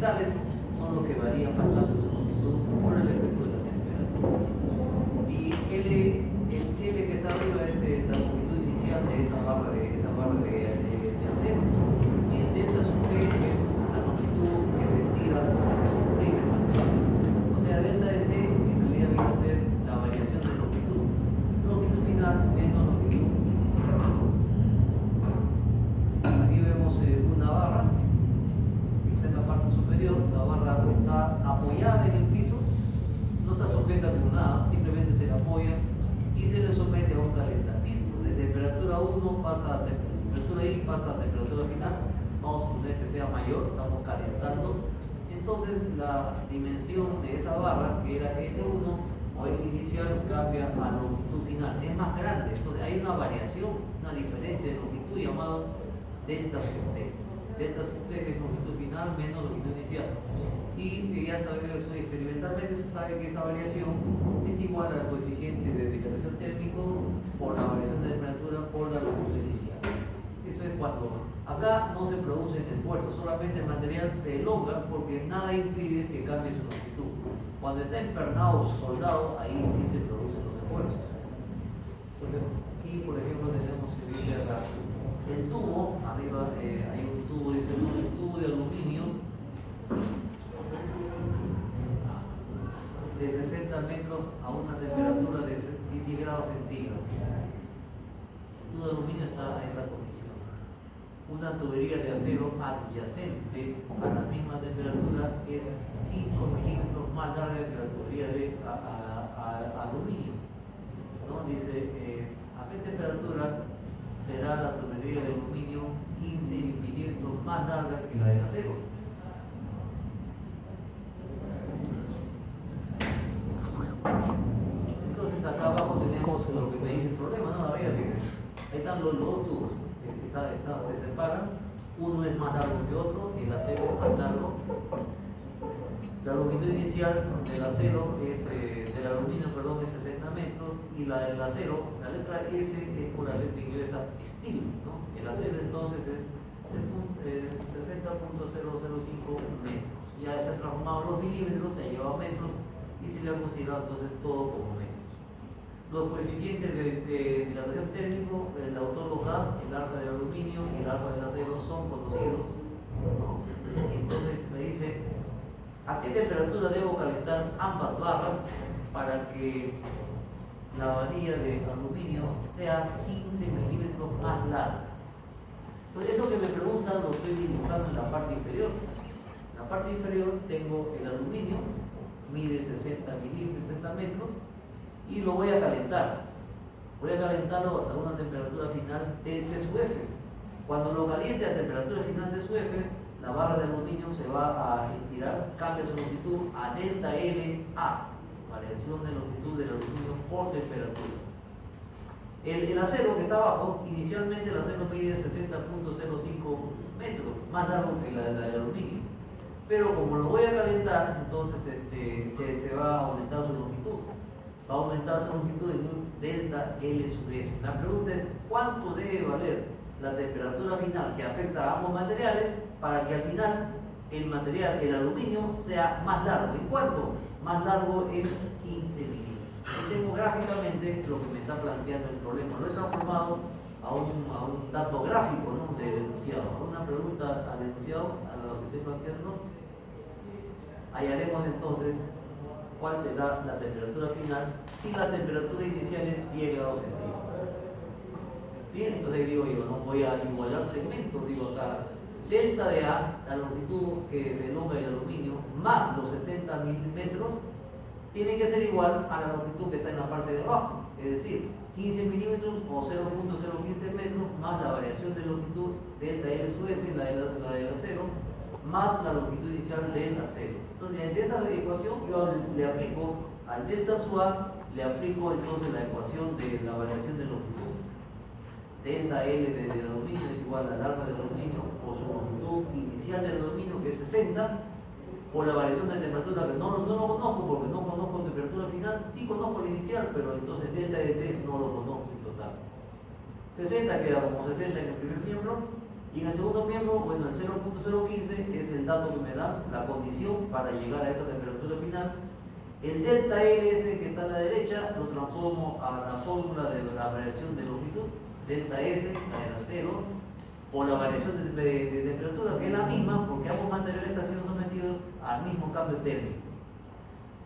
fundamentales son los que varían bastante su longitud por el efecto de la temperatura. Y el L que está arriba es la longitud inicial de esa barra de acero. Y el delta sub T es la longitud que se estira, que se comprime. O sea, delta de T en realidad viene a ser la variación de longitud. Longitud final menos longitud inicial. Aquí vemos una barra que está en la parte superior. La barra está apoyada en el piso, no está sujeta con nada, simplemente se le apoya y se le somete a un calentamiento. De temperatura 1 pasa a temperatura I, pasa a temperatura final. Vamos a suponer que sea mayor, estamos calentando. Entonces la dimensión de esa barra, que era L1 o L inicial, cambia a longitud final. Es más grande, entonces hay una variación, una diferencia de longitud llamada delta sub T. Delta sub T es longitud final menos longitud inicial. Y ya sabemos eso, experimentalmente se sabe que esa variación es igual al coeficiente de dilatación térmico por la variación de temperatura por la longitud inicial. Eso es cuando acá no se producen esfuerzos, solamente el material se elonga porque nada impide que cambie su longitud. Cuando está empernado, soldado, ahí sí se producen los esfuerzos. Entonces, aquí por ejemplo tenemos, se dice acá, el tubo, arriba hay un tubo, dice un tubo de aluminio de 60 metros a una temperatura de 10 grados centígrados. El tubo de aluminio está a esa condición. Una tubería de acero adyacente a la misma temperatura es 5 milímetros más larga que la tubería de aluminio. ¿No? Dice, ¿a qué temperatura será la tubería de aluminio 15 milímetros más larga que la de acero? Entonces acá abajo tenemos lo que me dice el problema, ¿no? Arriba, ahí están los dos tubos, se separan, uno es más largo que otro, el acero es más largo. La longitud inicial del acero es, del aluminio, perdón, es 60 metros, y la del acero, la letra S es por la letra inglesa steel, ¿no? El acero entonces es 60.005 metros. Ya se han transformado los milímetros, se ha llevado a metros, y se le ha considerado entonces todo como metros. Los coeficientes de dilatación térmico, el autor los da, el alfa del aluminio y el alfa del acero son conocidos, ¿no? Entonces me dice, ¿a qué temperatura debo calentar ambas barras para que la varilla de aluminio sea 15 milímetros más larga? Entonces eso que me preguntan lo estoy dibujando en la parte inferior. En la parte inferior tengo el aluminio, mide 60 milímetros, 60 metros, y lo voy a calentar. Voy a calentarlo hasta una temperatura final de T sub F. Cuando lo caliente a temperatura final de sub F, la barra de aluminio se va a estirar, cambia su longitud a delta L A, variación de longitud del aluminio por temperatura. El acero que está abajo, inicialmente el acero mide 60.05 metros, más largo que la del aluminio. Pero como lo voy a calentar, entonces se va a aumentar su longitud. Va a aumentar su longitud en un delta L sub S. La pregunta es, ¿cuánto debe valer la temperatura final que afecta a ambos materiales para que al final el material, el aluminio, sea más largo? ¿En cuánto? Más largo en 15 milímetros. Y tengo gráficamente lo que me está planteando el problema. Lo he transformado a un dato gráfico, ¿no? Del enunciado. Una pregunta al enunciado, a lo que estoy planteando. Hallaremos entonces cuál será la temperatura final si la temperatura inicial es 10 grados centígrados. Bien, entonces digo yo, no voy a igualar segmentos, digo acá, delta de A, la longitud que se elonga el aluminio, más los 60 milímetros, tiene que ser igual a la longitud que está en la parte de abajo, es decir, 15 milímetros o 0.015 metros más la variación de longitud delta L sub S, la del acero, más la longitud inicial del acero. Entonces, de esa ecuación yo le aplico al delta sub A, le aplico entonces la ecuación de la variación de longitud. Delta L del aluminio es igual al alfa del aluminio por su longitud inicial del aluminio, que es 60, por la variación de temperatura, que no lo conozco porque no conozco temperatura final, sí conozco la inicial, pero entonces delta de T no lo conozco en total. 60 queda como 60 en el primer miembro, Y en el segundo miembro, bueno, el 0.015 es el dato que me da la condición para llegar a esa temperatura final. El delta LS que está a la derecha lo transformo a la fórmula de la variación de longitud, delta S, la de la 0, o la variación de temperatura, que es la misma porque ambos materiales están siendo sometidos al mismo cambio térmico.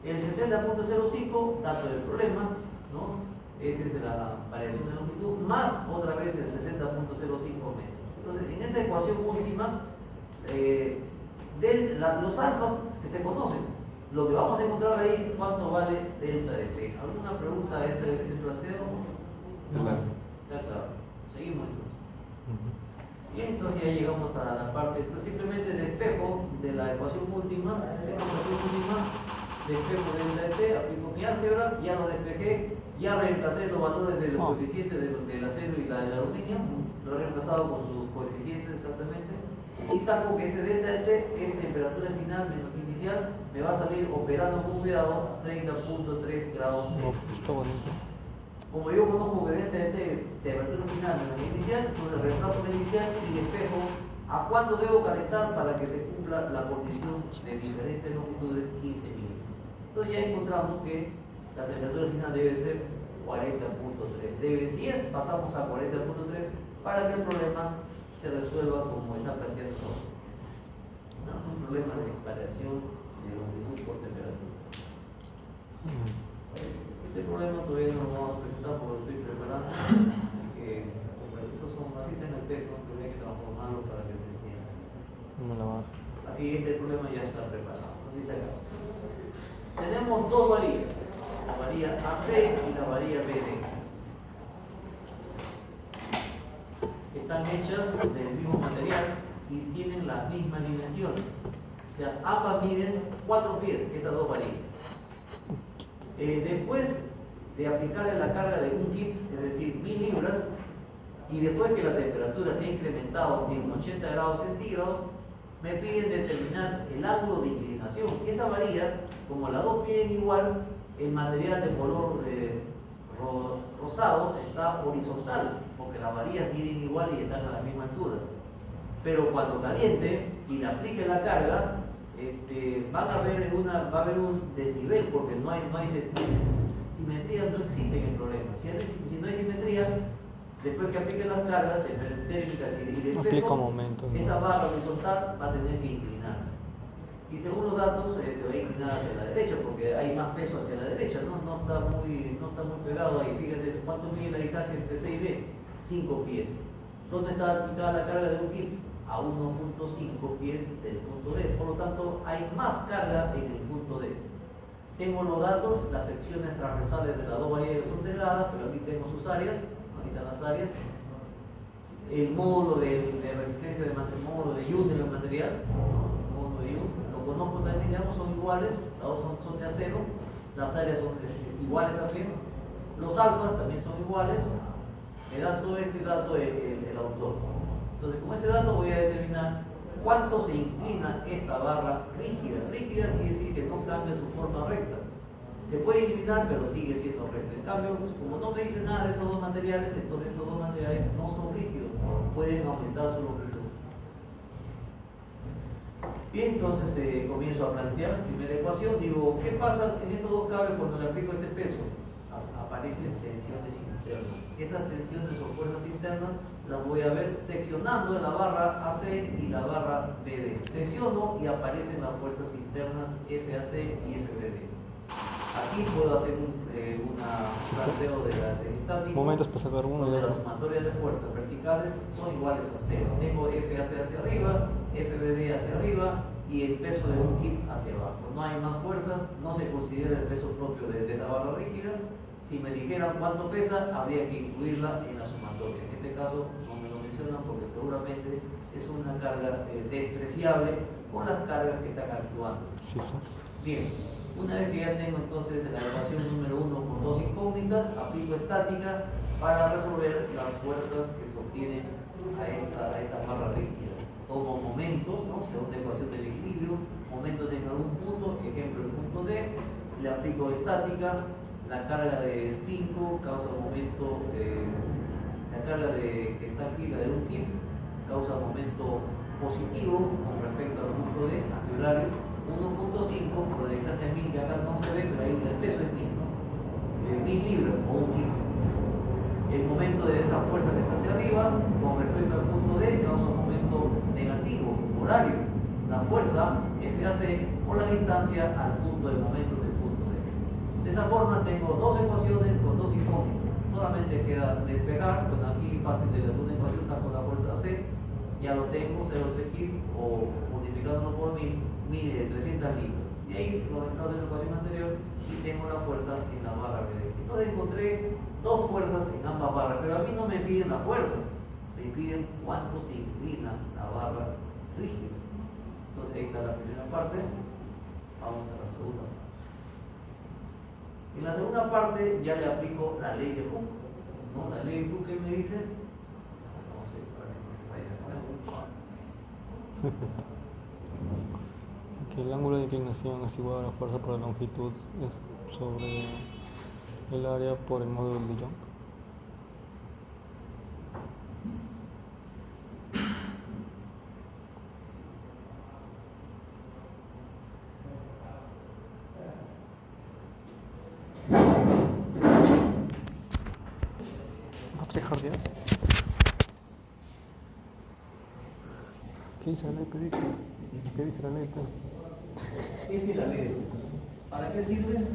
El 60.05, dato del problema, ¿no? Esa es la variación de longitud, más otra vez el 60.05 metros. Entonces, en esta ecuación última, los alfas que se conocen, lo que vamos a encontrar ahí, ¿cuánto vale delta de T? ¿Alguna pregunta a esa que se planteó? Claro. Ya claro. Seguimos entonces. Y entonces ya llegamos a la parte, entonces simplemente despejo de la ecuación última, despejo delta de T, aplico mi álgebra, ya lo despejé, ya reemplacé los valores de los coeficientes del acero y la del aluminio, lo he reemplazado con sus coeficientes exactamente, y saco que ese delta de T es temperatura final menos inicial, me va a salir operando con cuidado 30.3 grados C. Está bonito. Como yo conozco que delta de T es temperatura final menos inicial, entonces reemplazo la inicial y despejo a cuánto debo calentar para que se cumpla la condición de diferencia de longitud de 15 milímetros. Entonces ya encontramos que la temperatura final debe ser 40.3. De 10 pasamos a 40.3 para que el problema se resuelva como está planteando un problema de variación de longitud por temperatura. Este problema todavía no lo vamos a presentar porque lo estoy preparando, que estos son así en el texto, pero hay que transformarlo para que se entienda. Aquí este problema ya está preparado. Dice acá. Tenemos dos varillas, la varilla AC y la varilla BD. Están hechas del mismo material y tienen las mismas dimensiones. O sea, ambas miden 4 pies, esas dos varillas. Después de aplicarle la carga de un kip, es decir, 1000 libras, y después que la temperatura se ha incrementado en 80 grados centígrados, me piden determinar el ángulo de inclinación. Esa varilla, como las dos miden igual, el material de color rosado está horizontal, porque las varillas miden igual y están a la misma altura. Pero cuando caliente y le aplique la carga, va a haber un desnivel, porque no hay simetría, no existe en el problema. Si no hay simetría, después que aplique las cargas térmicas y de peso, esa barra horizontal va a tener que inclinarse. Y según los datos, se va a inclinar hacia la derecha, porque hay más peso hacia la derecha, no está muy pegado ahí. Fíjense cuánto mide la distancia entre C y D, 5 pies. ¿Dónde está aplicada la carga de un kip? A 1.5 pies del punto D. Por lo tanto, hay más carga en el punto D. Tengo los datos, las secciones transversales de las dos varillas son delgadas, pero aquí tengo sus áreas, ahí están las áreas. El módulo de resistencia el módulo de Young del material, el módulo de Young, lo conozco también, digamos, son iguales, las dos son de acero, las áreas son iguales también, los alfas también son iguales, me da todo este dato el autor. Entonces, con ese dato voy a determinar cuánto se inclina esta barra rígida. Rígida quiere decir que no cambia su forma recta. Se puede inclinar, pero sigue siendo recta. En cambio, como no me dice nada de estos dos materiales, entonces estos dos materiales no son rígidos, pueden aumentar su longitud. Y entonces comienzo a plantear primera ecuación. Digo, ¿qué pasa en estos dos cables cuando le aplico este peso? Aparecen tensiones internas. Esas tensiones o fuerzas internas las voy a ver seccionando la barra AC y la barra BD. Secciono y aparecen las fuerzas internas FAC y FBD. Aquí puedo hacer un planteo de estático, momentos para sacar uno donde las sumatorias de fuerzas verticales son iguales a 0. Tengo FAC hacia arriba, FBD hacia arriba y el peso de un kip hacia abajo. No hay más fuerza, no se considera el peso propio de la barra rígida. Si me dijeran cuánto pesa, habría que incluirla en la sumatoria. En este caso no me lo mencionan porque seguramente es una carga despreciable con las cargas que están actuando. Bien, una vez que ya tengo entonces la ecuación número 1 con dos incógnitas, aplico estática para resolver las fuerzas que sostienen a esta barra rígida. Tomo momentos, ¿no? Segunda ecuación del equilibrio, momentos en algún punto, ejemplo el punto D, le aplico estática. La carga de 5 causa un momento, la carga que está aquí, la de un kip, causa momento positivo con respecto al punto D, antihorario. 1.5 por la distancia 1000, que acá no se ve, pero ahí el peso es 1000, ¿no? 1000 libras o un kilo. El momento de esta fuerza que está hacia arriba, con respecto al punto D, causa un momento negativo, horario. La fuerza F por la distancia al punto de momento del punto D. De esa forma tengo dos ecuaciones con dos incógnitas. Solamente queda despejar, bueno, aquí fácil de la segunda ecuación saco la fuerza C, ya lo tengo, 0,3 kg, o multiplicándolo por 1000, mide de 300 libras. Y ahí lo reemplazo en la ecuación anterior y tengo la fuerza en la barra BD. Entonces encontré dos fuerzas en ambas barras, pero a mí no me piden las fuerzas, me piden cuánto se inclina la barra rígida. Entonces ahí está la primera parte, vamos a la segunda parte. En la segunda parte ya le aplico la ley de Hooke, ¿no? La ley de Hooke que me dice, vamos a ir para que no se vaya Que el ángulo de inclinación es igual a la fuerza por la longitud sobre el área por el módulo de Young. ¿Qué dice la ley, Pedrito? ¿Qué dice la ley, Pedro? Esta es la ley de Hooke. ¿Para qué sirve?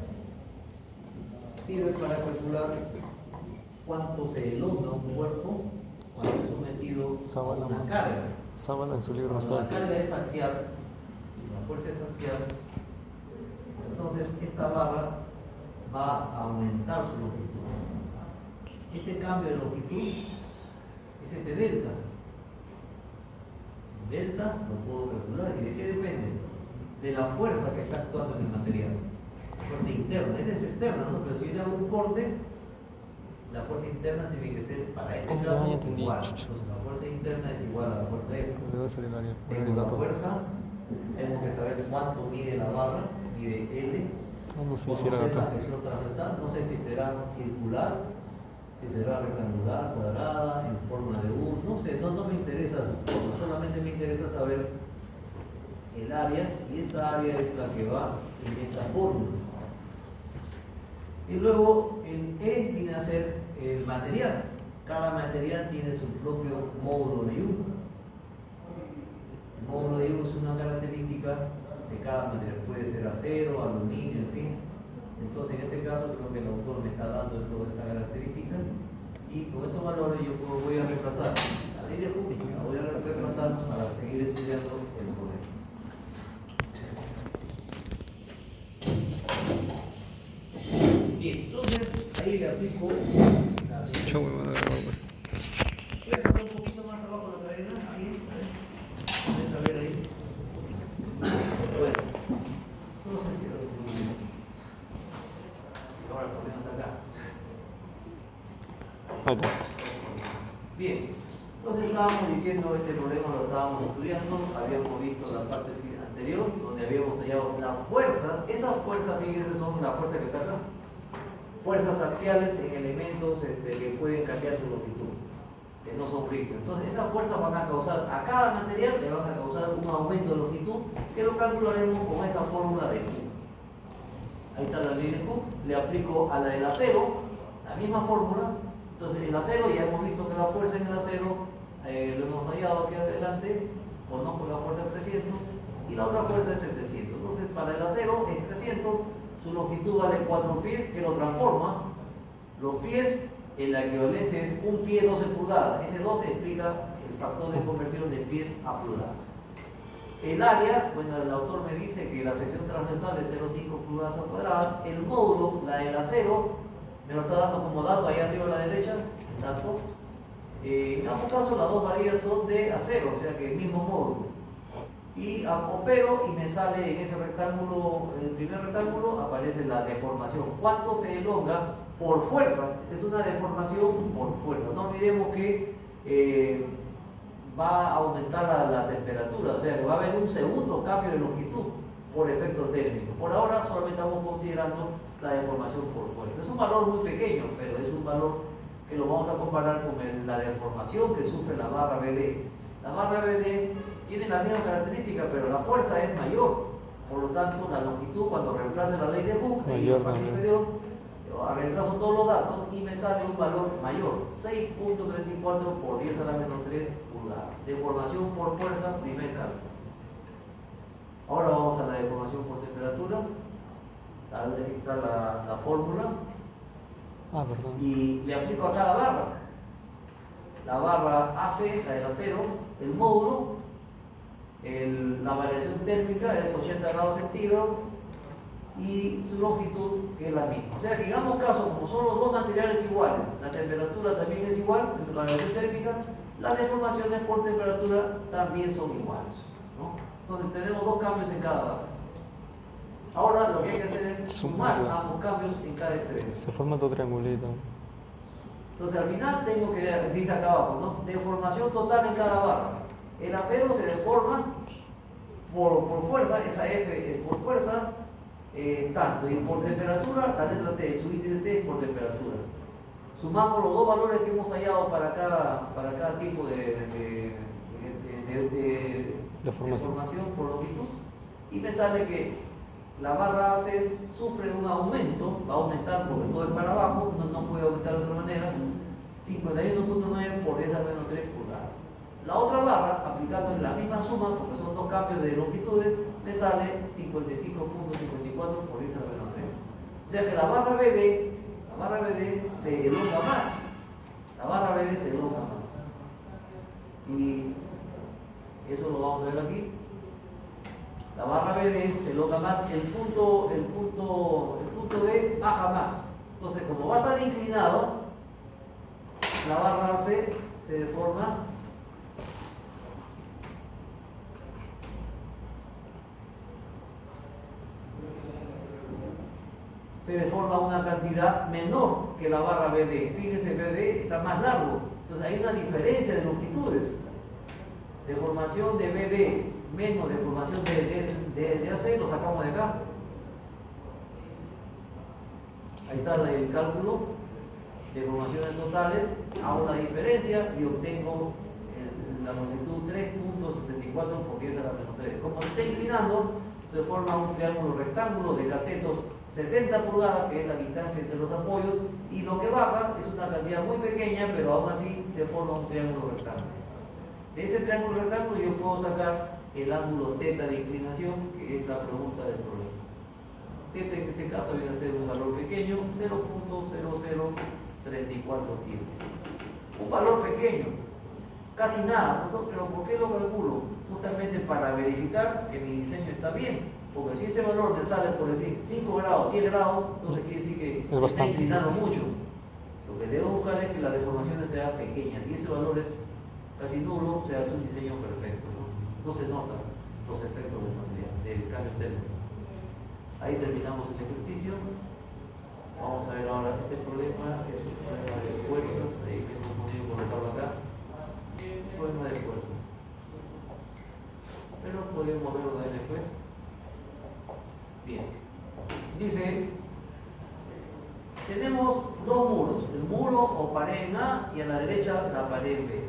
Sirve para calcular cuánto se elonga un cuerpo cuando es sometido a una carga. Sábala en su libro. Cuando la carga es axial, la fuerza es axial, entonces esta barra va a aumentar su longitud. Este cambio de longitud es este delta. Delta lo puedo calcular. ¿Y de qué depende? De la fuerza que está actuando en el material. Fuerza interna, esta es externa, ¿no? Pero si yo le hago un corte, la fuerza interna tiene que ser para este caso igual. Entonces la fuerza interna es igual a la fuerza F. Tengo la fuerza, tengo que saber cuánto mide la barra, mide L. Conocer la sección transversal, no sé si será circular, si será rectangular, cuadrada, en forma de U, no sé, no me interesa su forma, solamente me interesa saber el área, y esa área es la que va en esta fórmula. Y luego el E viene a ser el material. Cada material tiene su propio módulo de U. El módulo de U es una característica de cada material. Puede ser acero, aluminio, en fin. Entonces en este caso creo que el autor me está dando todas estas características. Y con esos valores yo voy a reemplazar la ley de Hooke, la voy a reemplazar para seguir estudiando el problema. Bien, entonces ahí le aplico la ley. Chau, me van a grabar, pues. Voy a poner un poquito más abajo la cadena, ahí, a ver ahí. Bueno, no se quedó. Y ahora el problema está acá. Ahí está. Bien, entonces estábamos diciendo este problema, lo estábamos estudiando, habíamos visto la parte anterior, donde habíamos hallado las fuerzas. Esas fuerzas, fíjense, son la fuerza que está acá. Fuerzas axiales en elementos que pueden cambiar su longitud, que no son rígidos. Entonces esas fuerzas van a causar, a cada material le van a causar un aumento de longitud, que lo calcularemos con esa fórmula de Hooke. Ahí está la ley de Hooke, le aplico a la del acero, la misma fórmula. Entonces el acero, ya hemos visto que la fuerza en el acero, lo hemos hallado aquí adelante, conozco la fuerza de 300, y la otra fuerza es 700. Entonces para el acero es 300, su longitud vale 4 pies, que lo transforma. Los pies, en la equivalencia es un pie 12 pulgadas. Ese 12 explica el factor de conversión de pies a pulgadas. El área, bueno, el autor me dice que la sección transversal es 0,5 pulgadas a cuadrada. El módulo, la del acero, me lo está dando como dato ahí arriba a la derecha, el dato. En ambos casos las dos varillas son de acero, o sea que el mismo módulo. Y opero y me sale en ese rectángulo, el primer rectángulo, aparece la deformación. ¿Cuánto se elonga por fuerza? Es una deformación por fuerza. No olvidemos que va a aumentar la temperatura, o sea que va a haber un segundo cambio de longitud por efecto térmico. Por ahora solamente estamos considerando la deformación por fuerza. Es un valor muy pequeño, pero es un valor que lo vamos a comparar con la deformación que sufre la barra BD. La barra BD tiene la misma característica, pero la fuerza es mayor. Por lo tanto, la longitud, cuando reemplace la ley de Hooke en la parte inferior, reemplazo todos los datos y me sale un valor mayor, 6.34 por 10 a la menos 3 pulgadas. Deformación por fuerza, primer cálculo. Ahora vamos a la deformación por temperatura. Ahí está la fórmula. Perdón. Y le aplico a cada barra. La barra AC, la del acero, el módulo, la variación térmica es 80 grados centígrados y su longitud que es la misma. O sea que digamos caso, como son los dos materiales iguales, la temperatura también es igual, la variación térmica, las deformaciones por temperatura también son iguales, ¿no? Entonces tenemos dos cambios en cada barra. Ahora lo que hay que hacer es sumar ambos cambios en cada extremo. Se forma tu triangulito. Entonces al final tengo que, dice acá abajo, ¿no? Deformación total en cada barra. El acero se deforma por fuerza, esa F es por fuerza, tanto, y por temperatura, la letra T, su índice T es por temperatura. Sumamos los dos valores que hemos hallado para cada tipo de deformación por longitud, y me sale que la barra AC sufre un aumento, va a aumentar porque todo es para abajo, no puede aumentar de otra manera, 51.9 por 10 a menos 3 pulgadas. La otra barra, aplicando la misma suma, porque son dos cambios de longitudes, me sale 55.54 por 10 a menos 3. O sea que la barra BD se elonga más. La barra BD se elonga más. Y eso lo vamos a ver aquí. La barra BD se elonga más, el punto D baja más. Entonces, como va a estar inclinado, la barra AC se deforma una cantidad menor que la barra BD. Fíjense, BD está más largo. Entonces hay una diferencia de longitudes. Deformación de BD menos deformación de AC, lo sacamos de acá. Ahí está el cálculo. Deformaciones totales, hago la diferencia y obtengo la longitud 3.64 por 10 a la menos 3. Como se está inclinando, se forma un triángulo rectángulo de catetos 60 pulgadas, que es la distancia entre los apoyos, y lo que baja es una cantidad muy pequeña, pero aún así se forma un triángulo rectángulo. De ese triángulo rectángulo yo puedo sacar el ángulo θ de inclinación, que es la pregunta del problema. Θ en este caso viene a ser un valor pequeño, 0.00347. Un valor pequeño, casi nada, pero ¿por qué lo calculo? Justamente para verificar que mi diseño está bien. Porque si ese valor me sale por decir 5 grados, 10 grados, entonces quiere decir que se está inclinando mucho. Lo que debo buscar es que las deformaciones sean pequeñas y ese valor es casi nulo, o sea, es un diseño perfecto. No se notan los efectos del material, del cambio térmico. Ahí terminamos el ejercicio. Vamos a ver ahora este problema, es un problema de fuerzas, ahí que hemos podido colocarlo acá. Problema de fuerzas. Pero podemos verlo de ahí después. Bien. Dice, tenemos dos muros, el muro o pared en A y a la derecha la pared en B.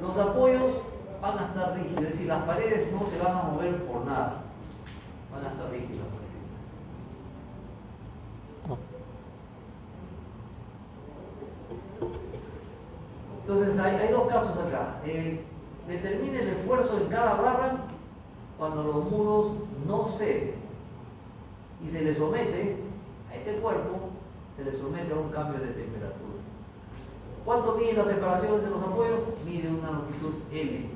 Los apoyos van a estar rígidos, es decir, las paredes no se van a mover por nada. Van a estar rígidas las paredes. Entonces hay dos casos acá. Determine el esfuerzo en cada barra cuando los muros no ceden y se le somete a este cuerpo, se le somete a un cambio de temperatura. ¿Cuánto mide la separación entre los apoyos? Mide una longitud L.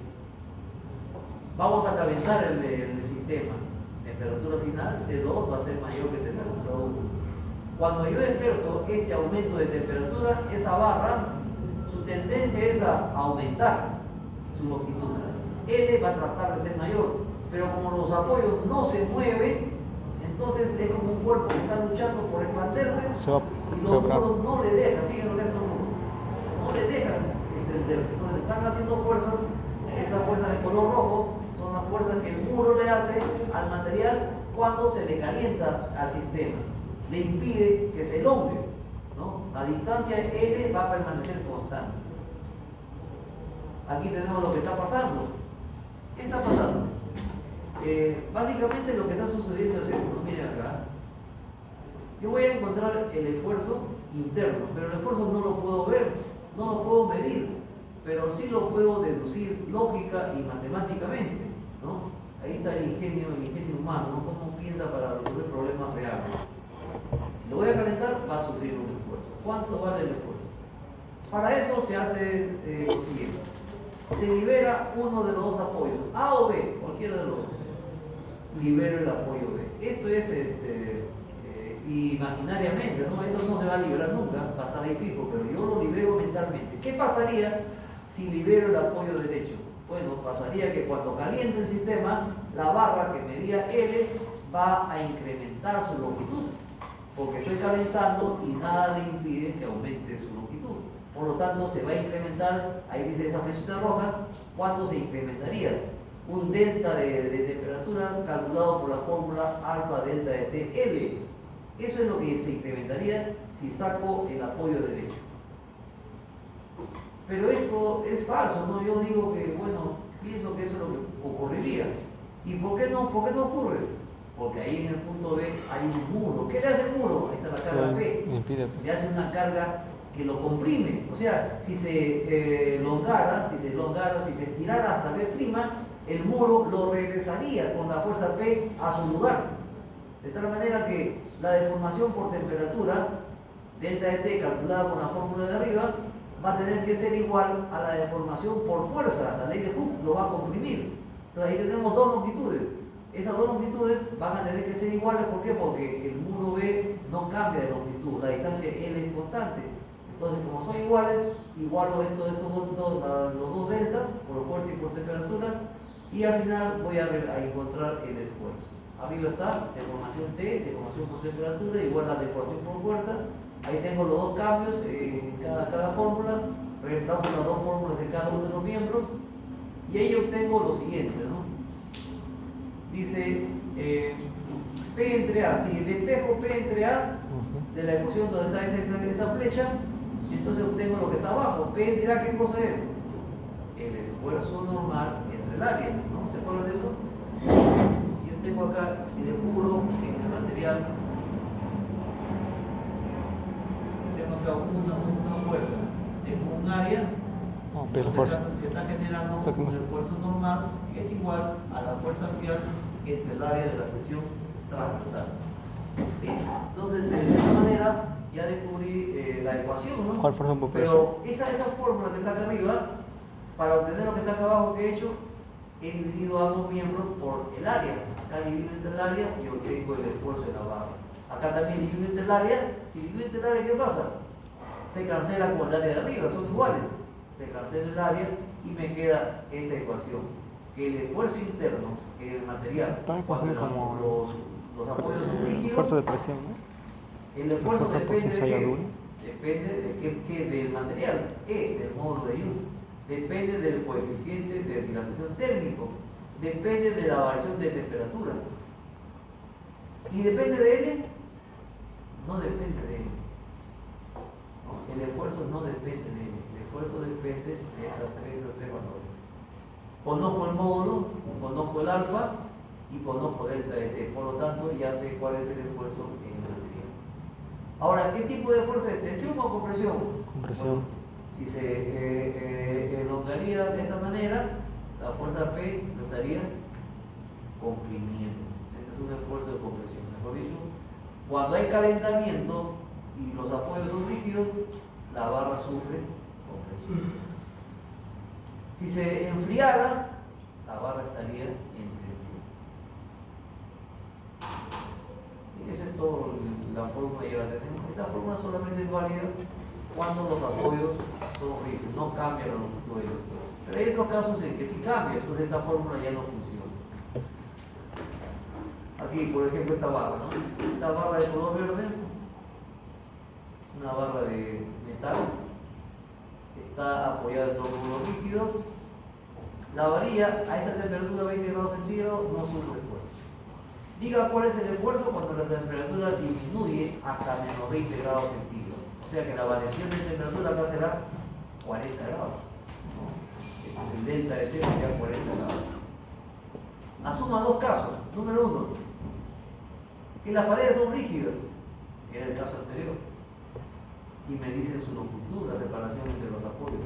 Vamos a calentar el sistema. Temperatura final de 2 va a ser mayor que temperatura 1. Cuando yo ejerzo este aumento de temperatura, esa barra, su tendencia es a aumentar su longitud. L va a tratar de ser mayor, pero como los apoyos no se mueven, entonces es como un cuerpo que está luchando por expandirse y los muros no le dejan, fíjense lo que es los muros, no le dejan extenderse. Entonces están haciendo fuerzas, esas fuerzas de color rojo son las fuerzas que el muro le hace al material cuando se le calienta al sistema, le impide que se elongue, ¿no? La distancia L va a permanecer constante. aquí tenemos lo que está pasando. ¿Qué está pasando? Básicamente lo que está sucediendo es esto, ¿no? Miren acá. Yo voy a encontrar el esfuerzo interno, pero el esfuerzo no lo puedo ver, no lo puedo medir, pero sí lo puedo deducir lógica y matemáticamente, ¿no? Ahí está el ingenio humano, ¿no? Cómo piensa para resolver problemas reales. Si lo voy a calentar, va a sufrir un esfuerzo. ¿Cuánto vale el esfuerzo? Para eso se hace lo siguiente. Se libera uno de los dos apoyos, A o B, cualquiera de los dos. Libero el apoyo B. Esto es imaginariamente, ¿no? Esto no se va a liberar nunca, va a estar difícil, pero yo lo libero mentalmente. ¿Qué pasaría si libero el apoyo derecho? Bueno, pasaría que cuando caliente el sistema, la barra que medía L va a incrementar su longitud, porque estoy calentando y nada le impide que aumente su longitud. Por lo tanto, se va a incrementar, ahí dice esa flechita roja, ¿cuánto se incrementaría? Un delta de temperatura calculado por la fórmula alfa delta de TL. Eso es lo que se incrementaría si saco el apoyo derecho. Pero esto es falso, ¿no? Yo digo que, bueno, pienso que eso es lo que ocurriría. ¿Y por qué no ocurre? Porque ahí en el punto B hay un muro. ¿Qué le hace el muro? Ahí está la carga P. Le hace una carga que lo comprime. O sea, si se elongara, si se estirara hasta B', el muro lo regresaría con la fuerza P a su lugar. De tal manera que la deformación por temperatura, delta de T calculada con la fórmula de arriba, va a tener que ser igual a la deformación por fuerza. La ley de Hooke lo va a comprimir. Entonces ahí tenemos dos longitudes. Esas dos longitudes van a tener que ser iguales. ¿Por qué? Porque el muro B no cambia de longitud. La distancia L es constante. Entonces, como son iguales, igualo los dos deltas, por fuerza y por temperatura, y al final voy a encontrar el esfuerzo. Arriba está deformación T, deformación por temperatura, igual a deformación por fuerza. Ahí tengo los dos cambios en cada fórmula, reemplazo las dos fórmulas de cada uno de los miembros, y ahí obtengo lo siguiente, ¿no? Dice P entre A, si despejo P entre A de la ecuación donde está esa flecha, entonces obtengo lo que está abajo. P entre A, ¿qué cosa es? El esfuerzo normal entre el área, ¿no? ¿Se acuerdan de eso? Yo tengo acá, si descubro en el material, tengo acá una fuerza, tengo un área, se está generando un esfuerzo normal que es igual a la fuerza axial entre el área de la sección transversal. ¿Sí? Entonces, de esta manera ya descubrí la ecuación, ¿no? ¿Cuál fuerza por presión? Pero esa fórmula que está acá arriba, para obtener lo que está acá abajo que he hecho, he dividido a ambos miembros por el área. Acá divido entre el área y obtengo el esfuerzo de la barra. Acá también divido entre el área. Si divido entre el área, ¿qué pasa? Se cancela con el área de arriba, son iguales. Se cancela el área y me queda esta ecuación. Que el esfuerzo interno en el material, cuando los apoyos son rígidos, fuerza de presión, ¿no? El esfuerzo depende del material, del módulo de Young. Depende del coeficiente de dilatación térmico, depende de la variación de temperatura. ¿Y depende de L? No depende de L. No, el esfuerzo no depende de L. El esfuerzo depende de estos tres valores. Conozco el módulo, conozco el alfa y conozco delta de T. Por lo tanto, ya sé cuál es el esfuerzo en el material. Ahora, ¿qué tipo de fuerza es? ¿Tensión o compresión? Compresión. Bueno, si se elongaría de esta manera, la fuerza P lo estaría comprimiendo. Este es un esfuerzo de compresión. Mejor dicho, cuando hay calentamiento y los apoyos son rígidos, la barra sufre compresión. Si se enfriara, la barra estaría en tensión. Y esa es toda la fórmula que ya la tenemos. Esta fórmula solamente es válida cuando los apoyos son rígidos, no cambia la longitud de ellos. Pero hay otros casos en que sí cambia, entonces esta fórmula ya no funciona. Aquí, por ejemplo, esta barra, ¿no? Esta barra de color verde, una barra de metal, está apoyada en dos módulos rígidos. La varilla a esta temperatura 20 grados centígrados no sufre esfuerzo. Diga cuál es el esfuerzo cuando la temperatura disminuye hasta menos 20 grados centígrados. O sea que la variación de temperatura acá será 40 grados. ¿No? Es el delta de T sería 40 grados. Asuma dos casos. Número uno, que las paredes son rígidas, que era el caso anterior, y me dicen su longitud, la separación entre los apoyos.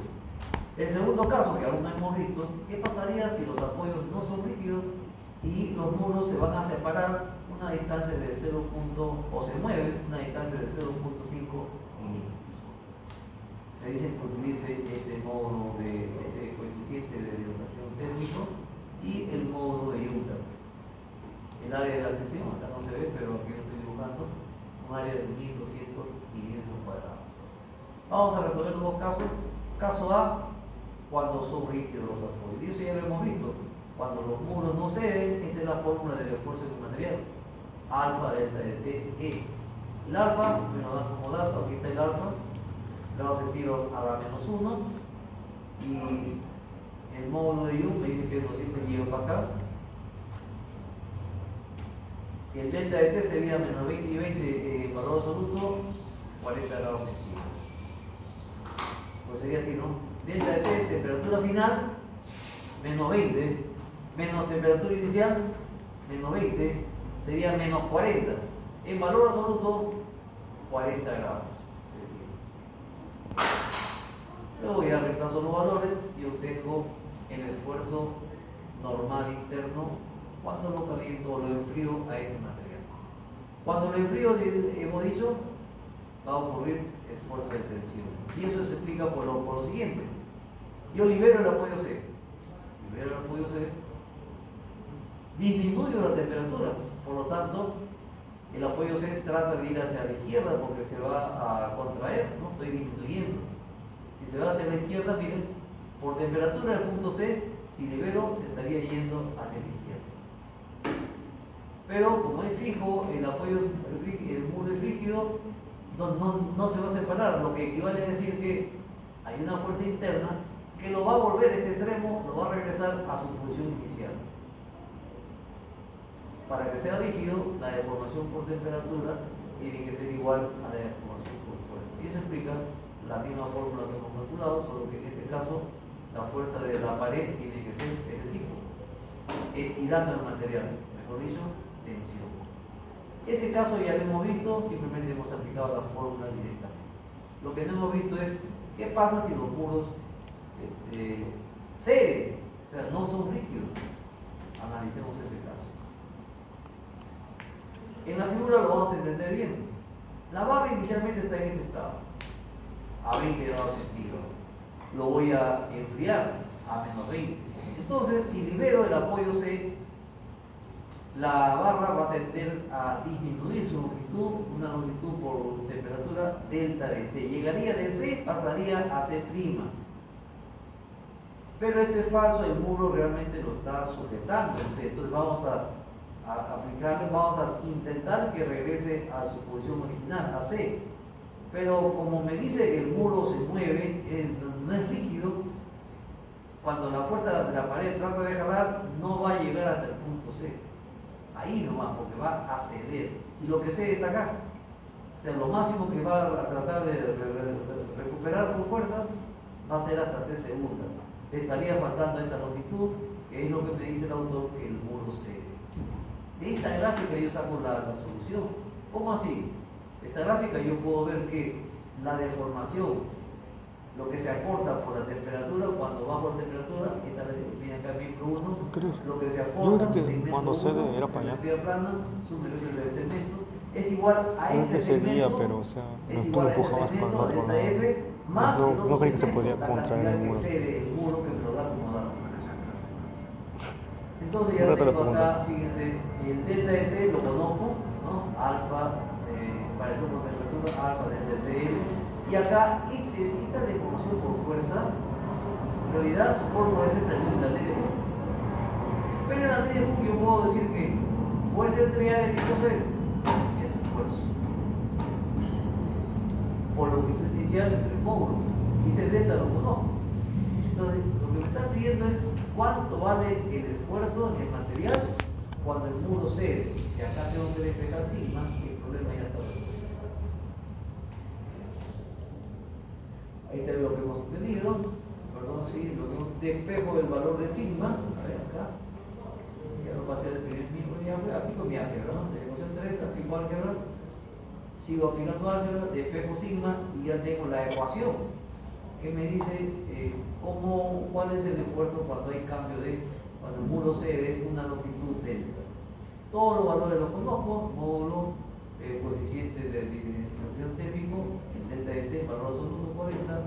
El segundo caso, que aún no hemos visto, ¿qué pasaría si los apoyos no son rígidos y los muros se van a separar una distancia de 0. O se mueven una distancia de 0.5 milímetros? Me dicen que utilice este módulo de este coeficiente de dilatación térmico y el módulo de Utah. El área de la sección, acá no se ve, pero aquí lo estoy dibujando, un área de 1200 milímetros cuadrados. Vamos a resolver los dos casos. Caso A, cuando son rígidos los apoyos. Y eso ya lo hemos visto. Cuando los muros no ceden, esta es la fórmula del esfuerzo del material. Alfa delta de T, E. El alfa, me lo dan como dato, aquí está el alfa, grado centígrados a la menos 1. Y el módulo de U me dice que es 200 gigapascal. Y el delta de T sería menos 20 y 20 valor absoluto, 40 grados centígrados. Pues sería así, ¿no? Delta de T, temperatura final, menos 20, menos temperatura inicial, menos 20, sería menos 40. En valor absoluto, 40 grados. Luego ya reemplazo los valores y obtengo el esfuerzo normal interno cuando lo caliento o lo enfrío a este material. Cuando lo enfrío, hemos dicho, va a ocurrir esfuerzo de tensión. Y eso se explica por lo siguiente. Yo libero el apoyo C. Disminuyo la temperatura. Por lo tanto, el apoyo C trata de ir hacia la izquierda porque se va a contraer, ¿no? Estoy disminuyendo. Si se va hacia la izquierda, miren, por temperatura el punto C, si libero, se estaría yendo hacia la izquierda. Pero como es fijo, el apoyo, el muro es rígido, no se va a separar, lo que equivale a decir que hay una fuerza interna que lo va a volver a este extremo, lo va a regresar a su posición inicial. Para que sea rígido, la deformación por temperatura tiene que ser igual a la deformación por fuerza. Y eso explica la misma fórmula que hemos calculado, solo que en este caso la fuerza de la pared tiene que ser de este tipo, estirando el material, mejor dicho, tensión. Ese caso ya lo hemos visto, simplemente hemos aplicado la fórmula directamente. Lo que no hemos visto es qué pasa si los muros ceden, o sea, no son rígidos. Analicemos ese caso. En la figura lo vamos a entender bien. La barra inicialmente está en este estado, a 20 grados centígrados. Lo voy a enfriar a menos 20. Entonces, si libero el apoyo C, la barra va a tender a disminuir su longitud, una longitud por temperatura delta de T. Llegaría de C, pasaría a C'. Pero esto es falso, el muro realmente lo está sujetando en C. Entonces vamos a aplicarle, vamos a intentar que regrese a su posición original, a C. Pero como me dice que el muro se mueve, no es rígido, cuando la fuerza de la pared trata de jalar, no va a llegar hasta el punto C. Ahí nomás, porque va a ceder. Y lo que C está acá. O sea, lo máximo que va a tratar de recuperar con fuerza va a ser hasta C segunda. Le estaría faltando esta longitud, que es lo que me dice el autor, que el muro cede. De esta gráfica yo saco la solución. ¿Cómo así? De esta gráfica yo puedo ver que la deformación, lo que se acorta por la temperatura, cuando bajo la temperatura, esta viene acá miembro 1, lo que se acorta, cuando cede era para allá. Plana, superior del segmento, es igual a este cedía, segmento, pero o sea, es no igual a este empujabas para el segmento, otro delta lado. F, más el otro No creí que se segmento, podía la contraer cantidad el que muro. cede el muro que me lo da como dato. Entonces ya Ahora te lo tengo pregunto. acá, fíjense, el delta de T lo conozco, ¿no? Alfa, variación por temperatura, alfa delta de TL. Y acá, esta deformación por fuerza, en realidad su fórmula es esta, la ley de Hooke. Pero en la ley de Hooke yo puedo decir que fuerza entre áreas, ¿qué cosa es? Esfuerzo. Por longitud inicial entre módulos. Y este delta lo conozco. Entonces, lo que me están pidiendo es cuánto vale el esfuerzo en el material cuando el muro cede. Y acá tengo que despejar sigma y el problema ya está resuelto. Ahí está lo que hemos obtenido, perdón, sí, lo que hemos despejo del valor de sigma, a ver acá, ya lo pasé al primer mismo día, aplico mi álgebra, ¿no? De ecuación 3, aplico álgebra, sigo aplicando álgebra, despejo sigma y ya tengo la ecuación que me dice cuál es el esfuerzo cuando hay cambio cuando el muro cede una longitud delta. Todos los valores los conozco, módulo, coeficiente de disminución térmico, el delta de t, valor absoluto 40,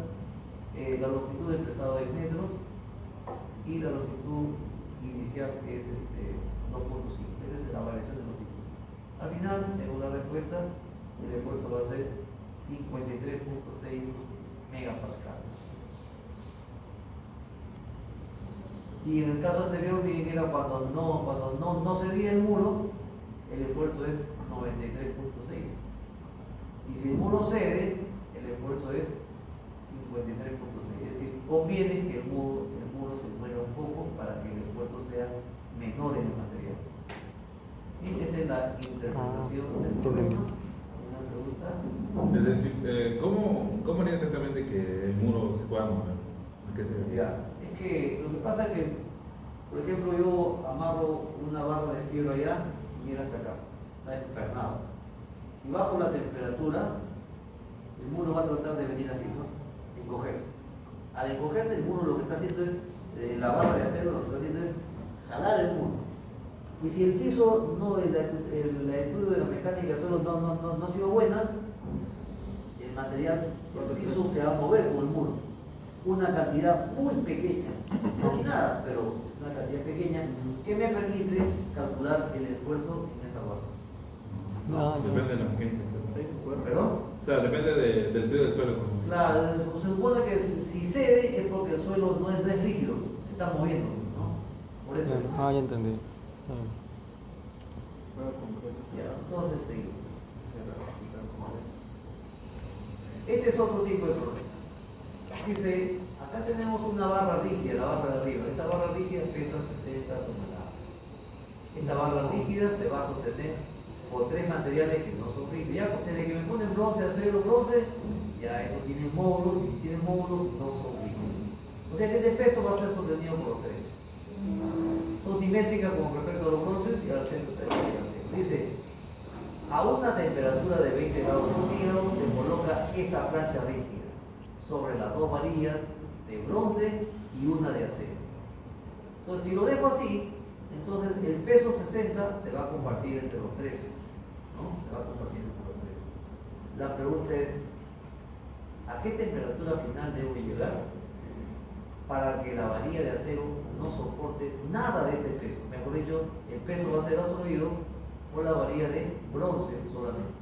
la longitud expresada en metros y la longitud inicial que es 2.5. Esa es la variación de longitud. Al final tengo la respuesta, el esfuerzo va a ser 53.6 megapascal. Y en el caso anterior, miren, era cuando no cedía el muro, el esfuerzo es 93.6. Y si el muro cede, el esfuerzo es 53.6. Es decir, conviene que el muro se mueva un poco para que el esfuerzo sea menor en el material. Y esa es la interpretación del problema. ¿Una pregunta? Es decir, ¿cómo haría exactamente que el muro se pueda mover? Ya, es que lo que pasa es que, por ejemplo, yo amarro una barra de fierro allá y mira hasta acá, está empernado. Si bajo la temperatura, el muro va a tratar de venir así, ¿no? Encogerse. Al encogerse, el muro lo que está haciendo es, la barra de acero lo que está haciendo es jalar el muro. Y si el piso, la estudio de la mecánica del suelo no ha sido buena, el material, el piso se va a mover con el muro. Una cantidad muy pequeña, casi nada, pero una cantidad pequeña que me permite calcular el esfuerzo en esa barra. Depende de la mecánica. ¿Perdón? O sea, depende del estudio del suelo. Claro, se supone que si cede es porque el suelo no es rígido, se está moviendo, ¿no? Por eso. Ya entendí. Ya, entonces seguimos. Este es otro tipo de problema. Dice, acá tenemos una barra rígida, la barra de arriba. Esa barra rígida pesa 60 toneladas. Esta barra rígida se va a sostener por tres materiales que no son rígidos. Ya, desde que me ponen bronce, acero, bronce, ya eso tiene módulos, y si tiene módulos, no son rígidos. O sea que este peso va a ser sostenido por los tres. Son simétricas con respecto a los bronces y al centro de la acero. Dice, a una temperatura de 20 grados centígrados se coloca esta plancha rígida sobre las dos varillas de bronce y una de acero. Entonces, si lo dejo así, entonces el peso 60 se va a compartir entre los tres, ¿no? Se va a compartir entre los tres. La pregunta es, ¿a qué temperatura final debo llegar para que la varilla de acero no soporte nada de este peso? Mejor dicho, el peso va a ser absorbido por la varilla de bronce solamente.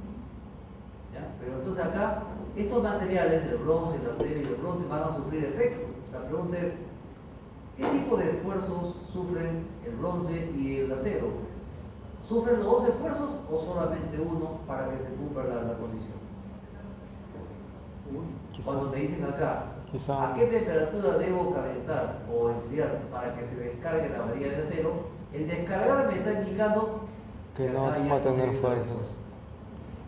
¿Ya? Pero entonces acá, estos materiales, el bronce, el acero y el bronce, van a sufrir efectos. La pregunta es, ¿qué tipo de esfuerzos sufren el bronce y el acero? ¿Sufren los dos esfuerzos o solamente uno para que se cumpla la condición? Cuando me dicen acá, ¿a qué temperatura debo calentar o enfriar para que se descargue la varilla de acero? El descargar me está indicando que no va a tener fuerzas.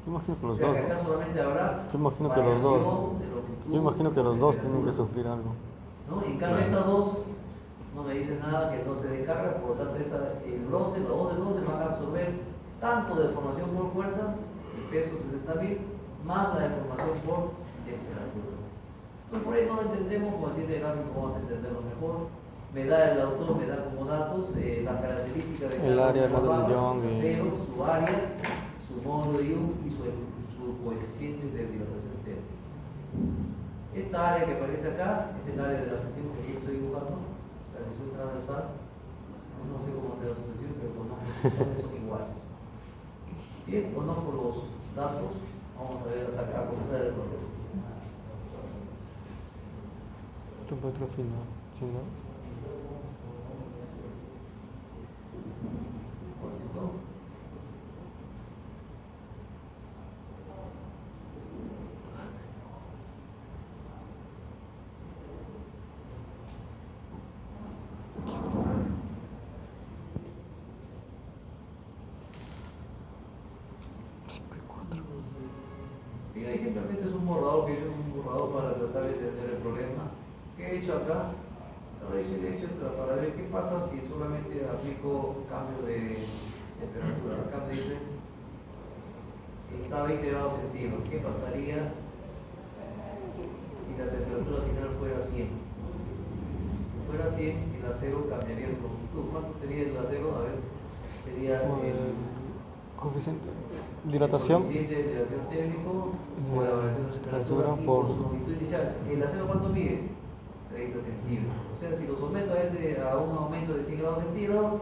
Yo imagino que los dos. Que acá solamente habrá Yo imagino que los dos. Yo imagino que los dos tienen que sufrir algo. ¿No? En cambio, estas dos no me dicen nada que no se descarga, por lo tanto, el bronce, los dos del bronce van a absorber tanto deformación por fuerza, el peso 60.000, más la deformación por temperatura. Entonces, por ahí no lo entendemos, como así de gráfico vamos a entenderlo mejor. El autor me da como datos las características de el área de barra, Young, acero, su área, su módulo de Young y su coeficiente de dilatación térmica. Esta área que aparece acá es el área de la sección que yo estoy dibujando, la sección transversal. No sé cómo hacer la sucesión, pero conozco que son iguales. Bien, conozco los datos. Vamos a ver hasta acá cómo sale el problema. Esto fue otro final, ¿sí, no? Y ahí simplemente es un borrador que he hecho, un borrador para tratar de entender el problema. ¿Qué he hecho acá? Ahora hice el hecho para ver qué pasa si solamente aplico cambio de temperatura. Acá me dice que está a 20 grados centígrados. ¿Qué pasaría si la temperatura final fuera 100? Si fuera 100, el acero cambiaría su longitud. ¿Cuánto sería el acero? A ver, sería el coeficiente de dilatación. El coeficiente de dilatación térmico por la variación de temperatura y por su longitud inicial. ¿El acero cuánto mide? 30 centímetros. O sea, si lo someto a un aumento de 100 grados centígrados,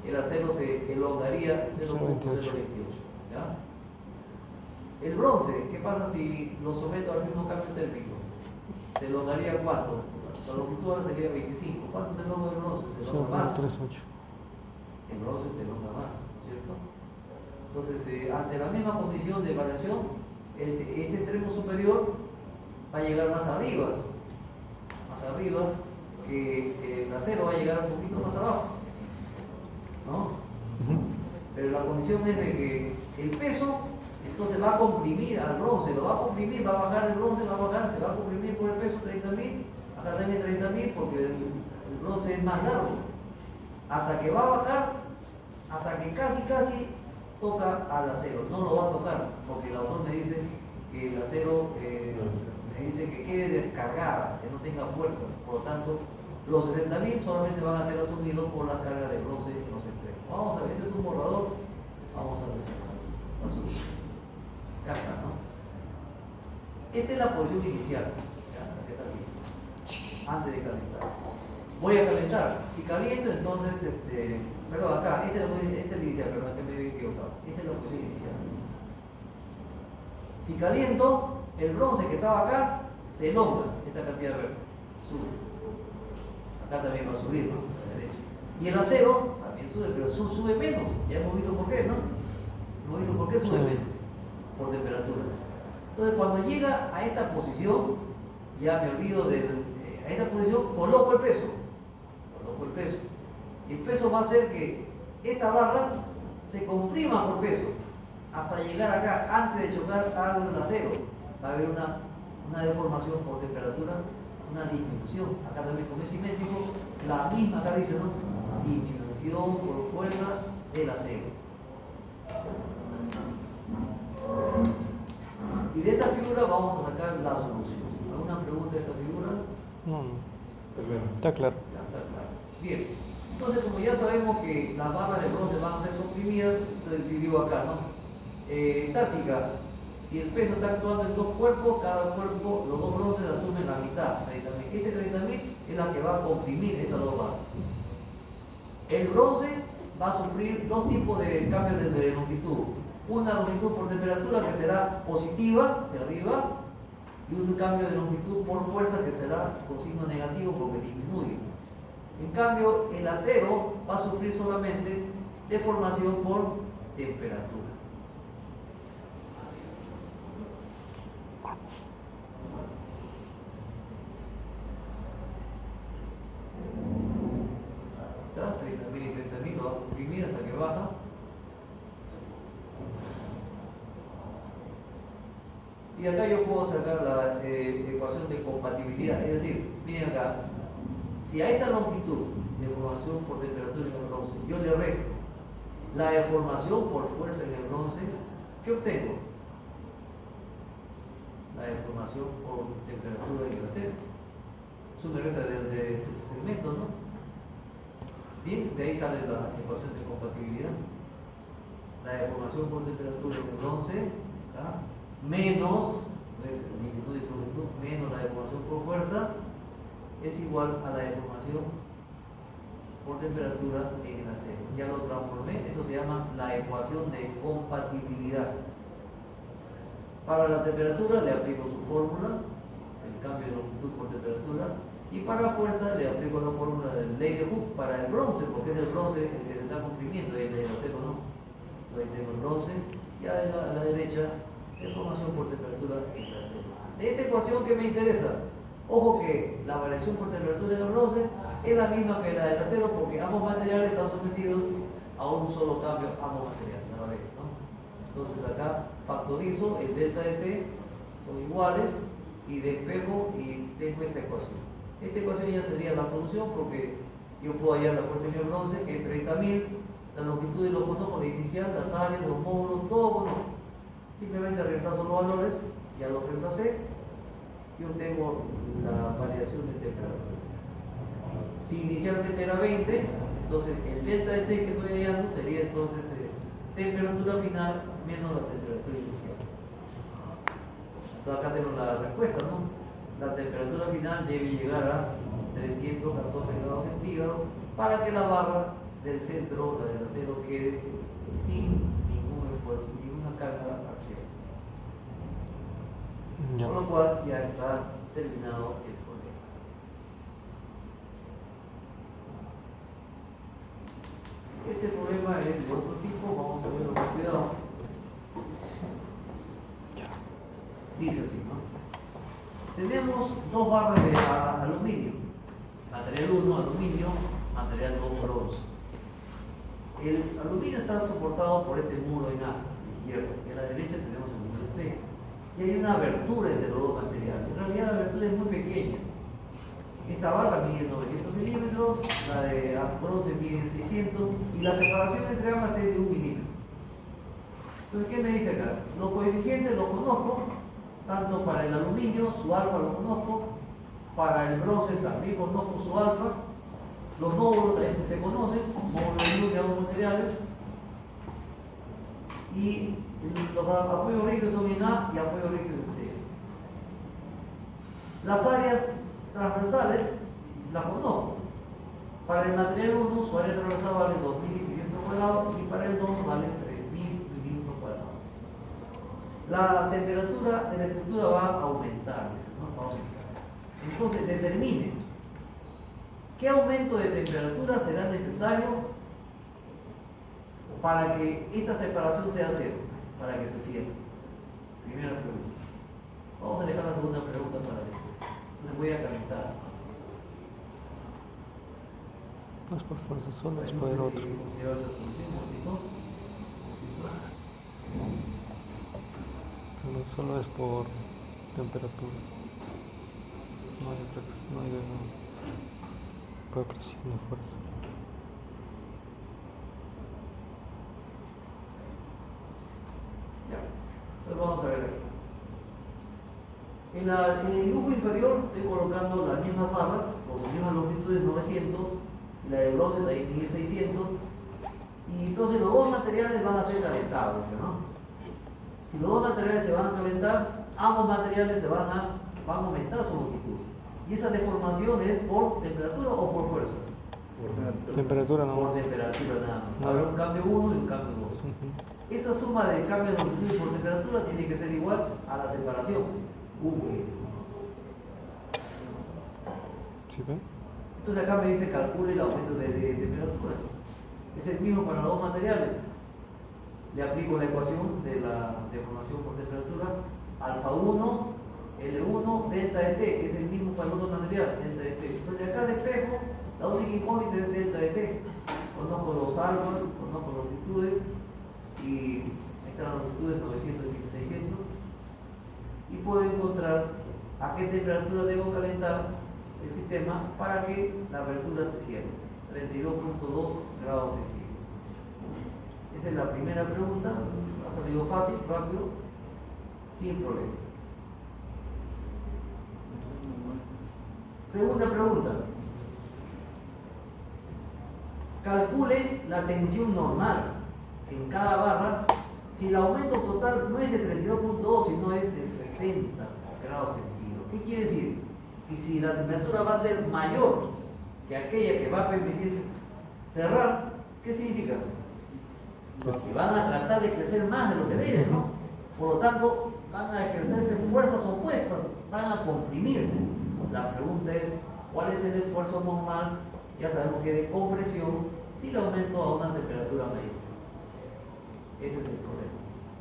el acero se elongaría 0.028. ¿Ya? El bronce, ¿qué pasa si lo someto al mismo cambio térmico? ¿Se elongaría cuánto? La longitud ahora sería 25. ¿Cuánto se elonga el bronce? Se elonga más. 0.38. El bronce se elonga más, ¿cierto? Entonces, ante la misma condición de variación, este extremo superior va a llegar más arriba, que el acero va a llegar un poquito más abajo, ¿no? Pero la condición es de que el peso, entonces va a comprimir al bronce, lo va a comprimir, va a bajar el bronce, va a bajar, se va a comprimir por el peso 30.000, acá también 30.000 porque el bronce es más largo, hasta que va a bajar, hasta que casi toca al acero, no lo va a tocar, porque el autor me dice que el acero me dice que quede descargada, que no tenga fuerza, por lo tanto los 60.000 solamente van a ser asumidos por las cargas de bronce en los extremos. Vamos a ver, este es un borrador, vamos a ver, ya está, ¿no? Esta es la posición inicial, ¿ya? La que está aquí, antes de calentar. Voy a calentar, si caliento entonces, perdón, acá, esta es la inicial, perdón, que me había equivocado, esta es la posición inicial. Si caliento, el bronce que estaba acá se elonga, esta cantidad verde, sube. Acá también va a subir, ¿no? A la derecha. Y el acero también sube, pero sube menos. Ya hemos visto por qué, ¿no? Hemos visto por qué sube menos. Por temperatura. Entonces, cuando llega a esta posición, ya me olvido a esta posición, coloco el peso. Y el peso va a hacer que esta barra se comprima por peso hasta llegar acá, antes de chocar al acero. Va a haber una deformación por temperatura, una disminución. Acá también como es simétrico, la misma, acá dice, ¿no? Disminución por fuerza del acero. Y de esta figura vamos a sacar la solución. ¿Alguna pregunta de esta figura? No, está claro. Ya está claro. Bien, entonces como ya sabemos que las barras de bronce van a ser comprimidas, entonces digo acá, ¿no? Estática. Si el peso está actuando en dos cuerpos, cada cuerpo, los dos bronces asumen la mitad, 30.000. Este 30.000 es la que va a comprimir estas dos barras. El bronce va a sufrir dos tipos de cambios de longitud. Una longitud por temperatura que será positiva, hacia arriba, y un cambio de longitud por fuerza que será con signo negativo porque disminuye. En cambio, el acero va a sufrir solamente deformación por temperatura. ¿Está? 30.000 y 30.000 lo va a comprimir hasta que baja. Y acá yo puedo sacar la ecuación de compatibilidad, es decir, miren acá, si a esta longitud de deformación por temperatura en el bronce yo le resto la deformación por fuerza en el bronce, ¿qué obtengo? La deformación por temperatura en el acero. Eso me resta de ese segmento, ¿no? Bien, de ahí sale la ecuación de compatibilidad. La deformación por temperatura en el bronce, ¿tá? Menos, disminuye su longitud, menos la deformación por fuerza, es igual a la deformación por temperatura en el acero. Ya lo transformé, esto se llama la ecuación de compatibilidad. Para la temperatura le aplico su fórmula, el cambio de longitud por temperatura, y para fuerza le aplico la fórmula de ley de Hooke para el bronce, porque es el bronce el que se está comprimiendo, y el acero no. Entonces tengo el bronce, y a la derecha, deformación por temperatura en el acero. De esta ecuación, ¿qué me interesa? Ojo que la variación por temperatura en el bronce es la misma que la del acero, porque ambos materiales están sometidos a un solo cambio, ambos materiales a la vez, ¿no? Entonces acá factorizo el delta de T, son iguales, y despejo y tengo esta ecuación. Esta ecuación ya sería la solución porque yo puedo hallar la fuerza en el bronce, que es 30.000, la longitud de los conozco, la inicial, las áreas, los módulos, todo conozco. Simplemente reemplazo los valores, ya los reemplacé, y obtengo la variación de temperatura. Si inicialmente era 20, entonces el delta de T que estoy hallando sería entonces temperatura final menos la temperatura inicial. Entonces acá tengo la respuesta, ¿no? La temperatura final debe llegar a 314 grados centígrados para que la barra del centro, la del acero, quede sin ningún esfuerzo, ninguna carga axial. Ya. Con lo cual ya está terminado el problema. Este problema es de otro tipo, vamos a verlo con cuidado. Dice así, ¿no? Tenemos dos barras de aluminio, material 1 aluminio, material 2 bronce. El aluminio está soportado por este muro en A, a la izquierda, y a la derecha tenemos el muro en C. Y hay una abertura entre los dos materiales. En realidad la abertura es muy pequeña. Esta barra mide 900 milímetros, la de bronce mide 600 y la separación entre ambas es de 1 milímetro. Entonces, ¿qué me dice acá? Los coeficientes los conozco, tanto para el aluminio, su alfa lo conozco, para el bronce también conozco su alfa, los módulos también se conocen, módulos de luz de ambos materiales, y los apoyos rígidos son en A y apoyos rígidos en C. Las áreas transversales las conozco. Para el material 1 su área transversal vale 2.000 milímetros cuadrados y para el 2 vale 3.000 milímetros cuadrados. La temperatura de la estructura va a aumentar, dice, ¿no? Va a aumentar. Entonces determine qué aumento de temperatura será necesario para que esta separación sea cero, para que se cierre. Primera pregunta. Vamos a dejar la segunda pregunta para después. Les voy a calentar. No es por fuerza, solo es No por sé el si otro. considero esa solución, un poquito. Pero solo es por temperatura. No hay otra, no hay de por presión ni fuerza. Ya. Entonces vamos a ver aquí. En el dibujo inferior estoy colocando las mismas barras, con las mismas longitudes 900, y la de bronce también tiene 600, y entonces los dos materiales van a ser calentados, ¿no? Si los dos materiales se van a calentar, ambos materiales van a aumentar su longitud. ¿Y esa deformación es por temperatura o por fuerza? Temperatura no. Por temperatura nada más. Habrá un cambio 1 y un cambio 2. Esa suma de cambio de longitud por temperatura tiene que ser igual a la separación. ¿Sí ven? Entonces acá me dice calcule el aumento de temperatura. Es el mismo para los dos materiales. Le aplico la ecuación de la deformación por temperatura. Alfa 1, L1, delta de T, que es el mismo para el otro material, delta de T. Entonces de acá despejo, la única incógnita es delta de T. Conozco los alfas, conozco las longitudes, y están las longitudes 900 y 600. Y puedo encontrar a qué temperatura debo calentar el sistema para que la abertura se cierre. 32.2 grados centígrados. Esa es la primera pregunta. Ha salido fácil, rápido, sin problema. Segunda pregunta. Calcule la tensión normal en cada barra si el aumento total no es de 32.2, sino es de 60 grados centígrados. ¿Qué quiere decir? Que si la temperatura va a ser mayor que aquella que va a permitir cerrar, ¿qué significa? Que van a tratar de crecer más de lo que deben, ¿no? Por lo tanto, van a ejercerse fuerzas opuestas, van a comprimirse. La pregunta es, ¿cuál es el esfuerzo normal? Ya sabemos que de compresión si le aumento a una temperatura mayor. Ese es el problema.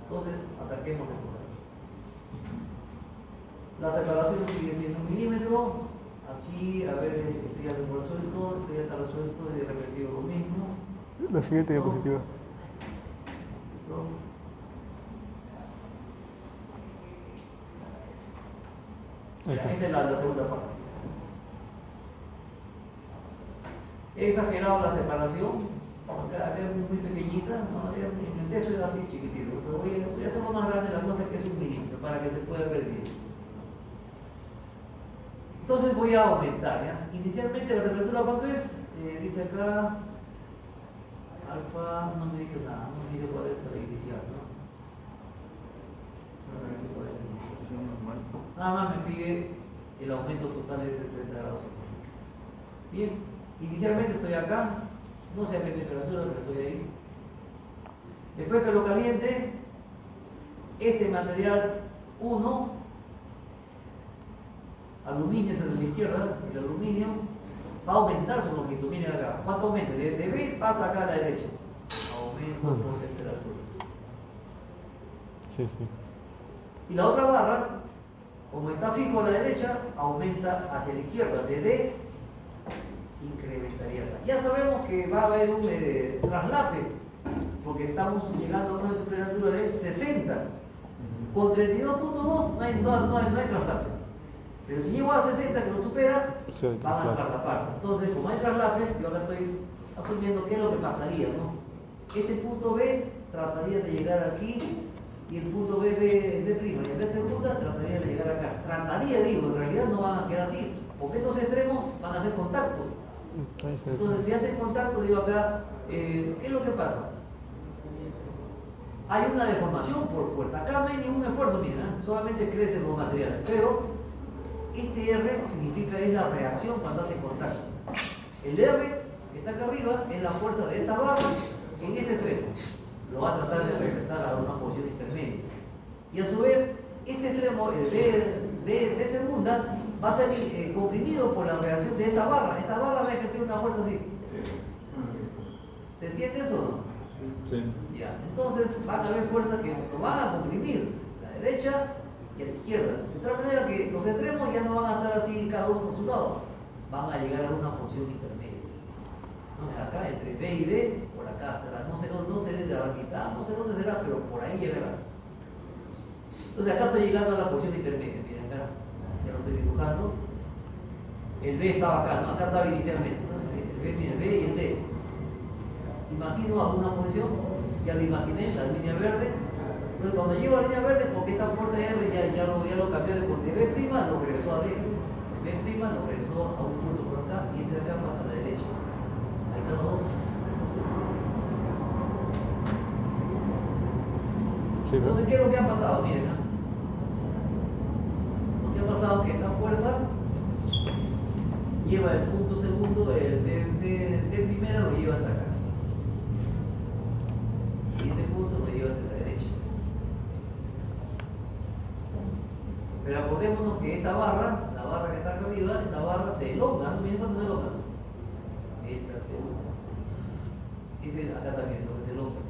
Entonces, ataquemos el problema. La separación sigue siendo 1 milímetro. Aquí, a ver, esto ya lo resuelto, esto ya está resuelto, he repetido lo mismo. La siguiente diapositiva. Ahí está. Esta es la segunda parte. He exagerado la separación, acá es muy pequeñita, ¿no? En el texto es así chiquitito, pero voy a hacerlo más grande la cosa que es 1 milímetro para que se pueda ver bien. Entonces voy a aumentar, ¿ya? Inicialmente la temperatura, ¿cuánto es? Dice acá, alfa, no me dice nada, no me dice cuál es la inicial, ¿no? No me dice cuál es la inicial. Nada más me pide el aumento total de 60 grados. Bien, inicialmente estoy acá, no sé a qué temperatura, pero estoy ahí. Después que lo caliente, este material 1, aluminio es el de la izquierda, el aluminio va a aumentar su longitud. Miren acá, ¿cuánto aumenta? De B pasa acá a la derecha. Aumento por temperatura. Sí, sí. Y la otra barra, como está fijo a la derecha, aumenta hacia la izquierda. De D incrementaría acá. Ya sabemos que va a haber un traslape, porque estamos llegando a una temperatura de 60. Con 32.2 no hay traslape. Pero si llego a 60 que lo supera, Sí, van a claro. traslaparse. Entonces, como hay traslape, yo acá estoy asumiendo qué es lo que pasaría, ¿no? Este punto B trataría de llegar aquí y el punto B prima, y en vez de segunda trataría de llegar acá. Trataría, digo, en realidad no van a quedar así, porque estos extremos van a hacer contacto. Entonces, si hacen contacto, digo acá, ¿qué es lo que pasa? Hay una deformación por fuerza. Acá no hay ningún esfuerzo, miren, solamente crecen los materiales, pero este R significa es la reacción cuando hace contacto. El R que está acá arriba es la fuerza de esta barra en este extremo. Lo va a tratar de regresar a una posición intermedia. Y a su vez, este extremo, el B segunda, va a ser comprimido por la reacción de esta barra. Esta barra va a ejercer una fuerza así. ¿Se entiende eso o no? Sí. Ya. Entonces van a haber fuerzas que lo van a comprimir, la derecha y a la izquierda. De tal manera que los extremos ya no van a estar así cada uno por su lado. Van a llegar a una posición intermedia. ¿No? Acá entre B y D, por acá estará. No sé de la mitad, no sé dónde será, pero por ahí llegará. Entonces acá estoy llegando a la posición intermedia. Miren acá, ya lo estoy dibujando. El B estaba acá, ¿no? Acá estaba inicialmente, ¿no? El B, miren, el B y el D. Imagino alguna posición, ya lo imaginé, la línea verde. Pero cuando llego a la línea verde, porque esta fuerza R ya lo cambié de B', lo regresó a D. B' lo regresó a un punto por acá y este de acá pasa a la derecha. Ahí están los dos. Sí, ¿no? Entonces, ¿qué es lo que ha pasado? Miren, lo que ha pasado es que esta fuerza lleva el punto segundo, el B primera lo lleva hasta acá. Y este punto lo lleva hacia la derecha. Pero acordémonos que esta barra, la barra que está acá arriba, esta barra se elonga, ¿no? Miren cuánto se elonga. Esta se dice acá también lo que se elonga.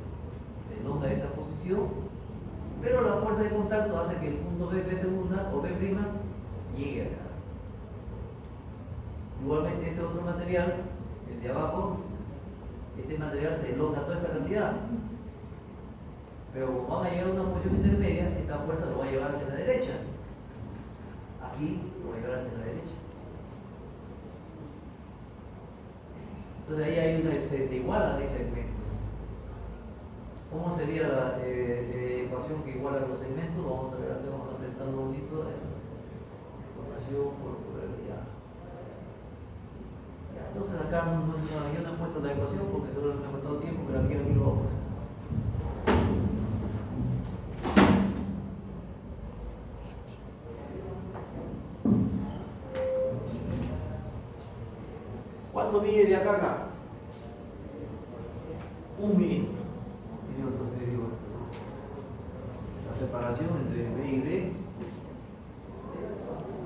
Se elonga esta posición, pero la fuerza de contacto hace que el punto B segunda o B' llegue acá. Igualmente este otro material, el de abajo, este material se elonga toda esta cantidad. Pero como van a llegar a una posición intermedia, esta fuerza lo va a llevar hacia la derecha. Aquí lo va a llevar hacia la derecha. Entonces ahí hay se igualan los segmentos. ¿Cómo sería la ecuación que iguala los segmentos? Vamos a ver, acá vamos a pensarlo bonito. Información por probabilidad. Entonces acá yo no he puesto la ecuación porque seguro que me ha faltado tiempo, pero aquí lo vamos a poner. ¿Cuánto mide de acá a acá? 1 milímetro. Entonces digo, la separación entre B y D.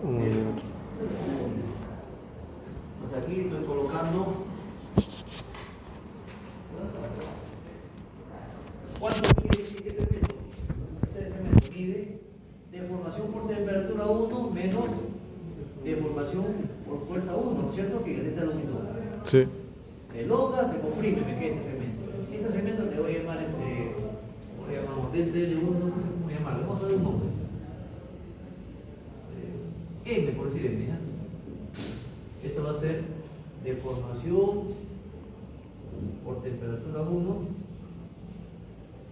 1 milímetro. Entonces aquí estoy colocando. ¿Cuánto mide este cemento? Este cemento mide deformación por temperatura 1 menos deformación por fuerza 1, ¿no es cierto? Fíjate, esta longitud. Sí. Se elonga, se comprime, me queda este cemento. Este cemento le voy a llamar, ¿cómo le llamamos? DL1, no sé cómo llamarlo, vamos a dar un nombre. M, por decir M, ¿ya? Esto va a ser deformación temperatura 1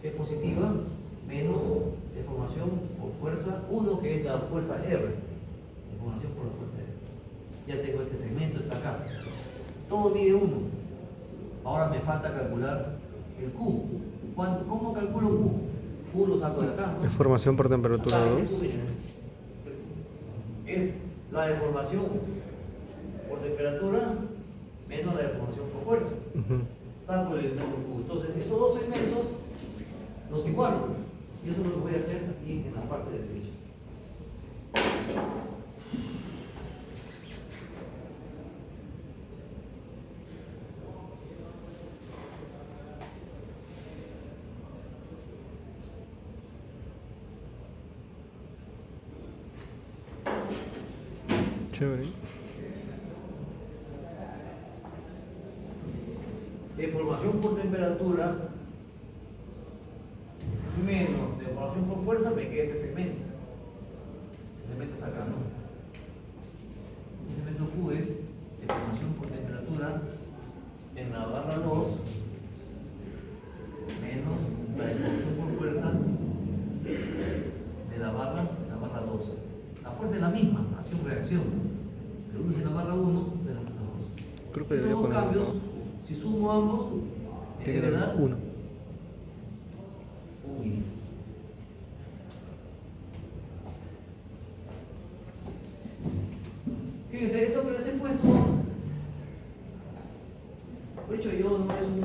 es positiva menos deformación por fuerza 1, que es la fuerza R. Deformación por la fuerza R. Ya tengo este segmento, está acá. Todo mide 1. Ahora me falta calcular el Q. ¿Cómo calculo Q? Q lo saco de acá, ¿no? Deformación por temperatura Acá, 2. Es la deformación por temperatura menos la deformación por fuerza. Saco el elemento Q. Entonces, esos dos segmentos los igualo. Y eso lo voy a hacer aquí en la parte de derecha. Chévere. Deformación por temperatura menos deformación por fuerza, me queda este segmento. Este segmento está acá, ¿no? El segmento Q es deformación por temperatura en la barra 2 menos la deformación por fuerza de la barra 2. La fuerza es la misma, acción-reacción. Pero uno es en la barra 1, de la barra 2. Creo que debería Todos poner cambios, 1. si sumo ambos, me Tiene que debe dar dar 1. 1. Fíjense, eso que les he puesto, de hecho yo no es el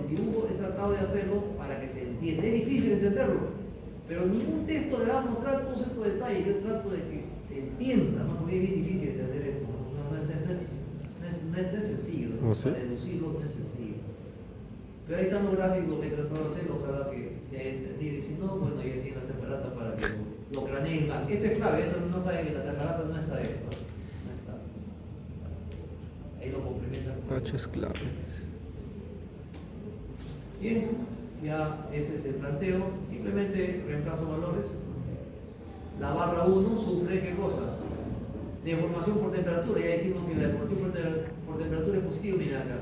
dibujo he tratado de hacerlo para que se entienda. Es difícil entenderlo, pero ningún texto le va a mostrar todos estos detalles. Yo trato de que se entienda, ¿no? Porque es bien difícil entender esto. No es sencillo, ¿no? ¿Oh, sí? Para deducirlo no es sencillo. Pero ahí están los gráficos que he tratado de hacer, ojalá que se haya entendido, y si no, bueno, ya tiene la separata para que lo craneen más. Esto es clave, esto no está en la separata, no está esto, no está. Ahí lo complementan con H es clave. Bien, ya ese es el planteo, simplemente reemplazo valores. La barra 1 sufre ¿qué cosa? Deformación por temperatura, ya dijimos que la deformación por temperatura es positivo, miren acá.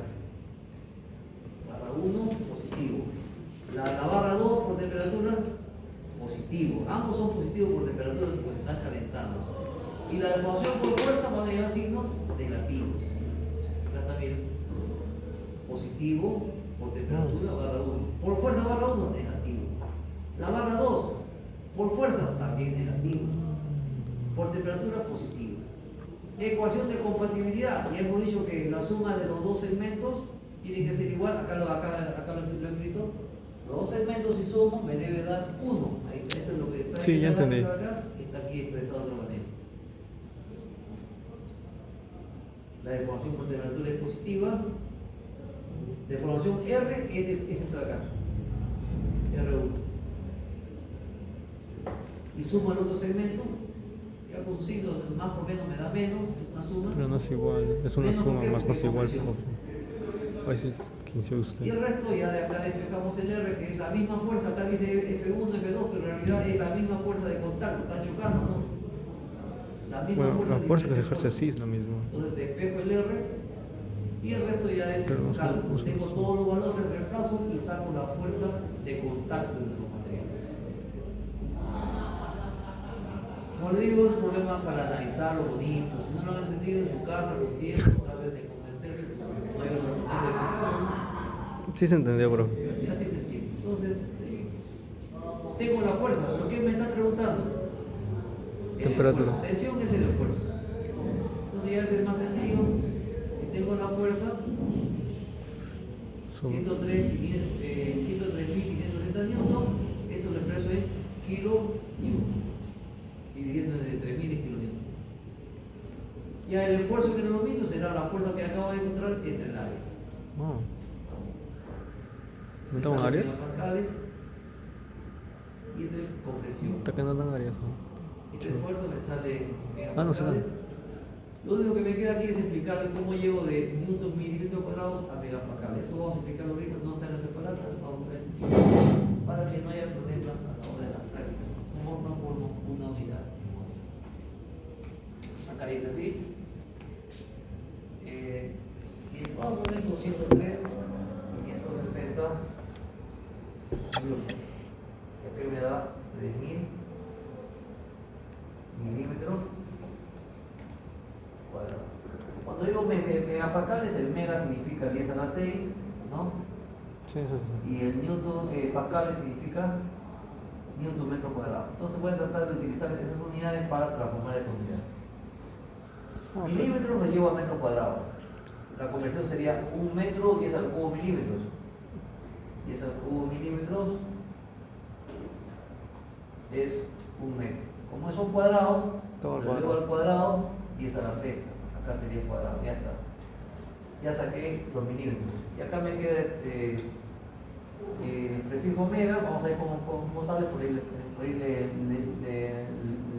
1 positivo. La barra 2 por temperatura positivo. Ambos son positivos por temperatura porque se están calentando. Y la deformación por fuerza van a llevar signos negativos. Acá está bien. Positivo por temperatura, barra 1. Por fuerza, barra 1, negativo. La barra 2 por fuerza también negativo. Por temperatura, positivo. Ecuación de compatibilidad. Ya hemos dicho que la suma de los dos segmentos tiene que ser igual, acá lo he escrito. Los dos segmentos si sumo me debe dar 1. Esto es lo que está sí, ya entendí. acá, está aquí expresado de otra manera. La deformación por temperatura es positiva. Deformación R es esta de acá. R1. Y sumo el otro segmento. Ya con sus signos, más por menos me da menos, es una suma. Pero no es igual, es una Menos, suma, ¿por qué? más no Porque es igual, compresión. profe. Ahí sí, ¿quién sea usted? Y el resto ya de acá despejamos el R, que es la misma fuerza, acá dice F1, F2, pero en realidad es la misma fuerza de contacto, están chocando, ¿no? La misma Bueno, la fuerza que se diferente ejerce sí es la misma. Entonces despejo el R y el resto ya es Pero no cálculo. sé, Tengo todos los valores, reemplazo y saco la fuerza de contacto entre los materiales. Como le digo, es un problema para analizarlo bonito. Si no lo han entendido en su casa con tiempo, traten de convencerse, no hay otra manera. Sí se entendió, bro. Y así se entiende. Entonces, sí. Tengo la fuerza. ¿Por qué me está preguntando? El Temperatura. esfuerzo. Tensión es el esfuerzo. Entonces ya es más sencillo. Si tengo la fuerza, 103.560 newton, esto lo expreso en kilo newton, dividiendo entre 3.000 y kilonewton. Ya el esfuerzo que no lo mido será la fuerza que acabo de encontrar entre el área. Oh. ¿No Me tengo salen áreas? megapascales, y esto es compresión. Hasta que no dan áreas, ¿no? Este esfuerzo me sale en Ah, no sé. megapascales. Lo único que me queda aquí es explicarles cómo llego de newton milímetros cuadrados a megapascales. Eso vamos a explicarlo ahorita, no está en la separata, vamos a ver, para que no haya problema a la hora de la práctica. No formo una unidad. Acá dice así. Si vamos a poner 203 newton. Y acá me da 3000 milímetros cuadrados. Cuando digo megapascales, el mega significa 10 a la 6, ¿no? Sí, sí, sí. Y el newton pascales significa newton metro cuadrado. Entonces voy a tratar de utilizar esas unidades para transformar esa unidad. Ok. Milímetros lo llevo a metro cuadrado. La conversión sería 1 metro 10 al cubo milímetros. 10 al cubo milímetros es 1 metro. Como es un cuadrado, Todo al lo llevo cuadrado. al cuadrado 10 a la sexta. Acá sería cuadrado, ya está. Ya saqué los milímetros. Y acá me queda el prefijo mega. Vamos a ver cómo sale, por ahí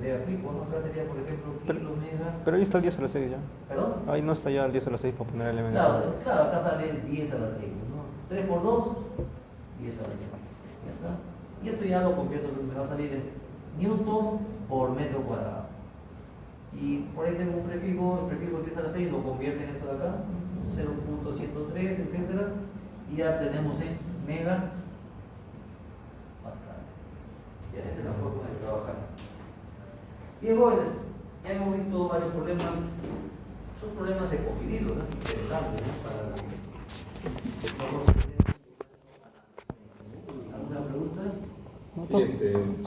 le aplico, ¿no? Acá sería, por ejemplo, kilo mega. Pero ahí está el 10 a la 6 ya. ¿Perdón? Ahí no está ya el 10 a la 6 para poner el elemento. Claro, acá sale 10 a la 6, ¿no? 3 por 2, 10 a la 6. Ya está. Y esto ya lo convierto, me va a salir en newton por metro cuadrado. Y por ahí tengo un prefijo, el prefijo 10 a la 6 lo convierte en esto de acá, 0.103, etc. Y ya tenemos en mega pascal. Ya esa es la forma de trabajar. Bien, jóvenes, ya hemos visto varios problemas. Son problemas escogidos, ¿no? Interesantes, ¿no? Para ¿alguna pregunta? ¿No? Sí,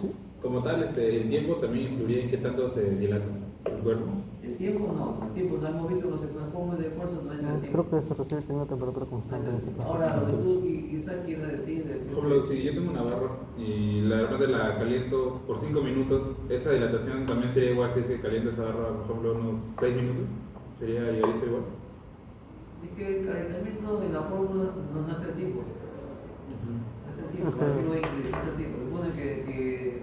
Sí. como tal, el tiempo también influye en qué tanto se dilata el cuerpo. El tiempo no hemos visto los transformes de fuerzas, no entra el tiempo. Creo que se refiere que hay una temperatura constante en ese caso. Ahora, lo que tú quizás quieras decir Por ejemplo, si yo tengo una barra y de repente la caliento por 5 minutos, esa dilatación también sería igual si es que caliento esa barra, por ejemplo, unos 6 minutos. ¿Llegaría a ser igual? es que el calentamiento de la fórmula no está el tiempo. No está el tiempo, Es que- aquí no hay el tiempo. Supone que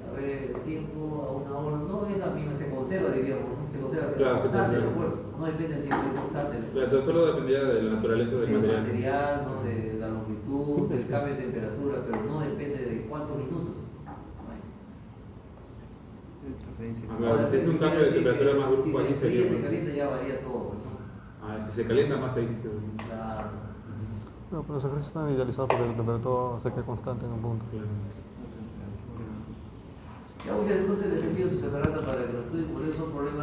a ver, el tiempo a una hora no es la misma, se conserva, diríamos, ¿no? Se conserva, Claro, es se constante el conserva. esfuerzo, no depende del tiempo, es constante el esfuerzo. Entonces solo dependía de la naturaleza del Del material. material, ¿no? De la longitud, Sí, del sí. cambio de temperatura, pero no depende de cuántos minutos. Claro, si es un cambio de temperatura más brusco, si se aquí enfría, sería. se calienta, ya varía todo, ¿no? Si se calienta más ahí se. Claro. No, pero los ejercicios están idealizados porque la temperatura se queda constante en un punto. Claro. Ya voy, entonces les envío su separata para que lo estudien, por eso son problemas.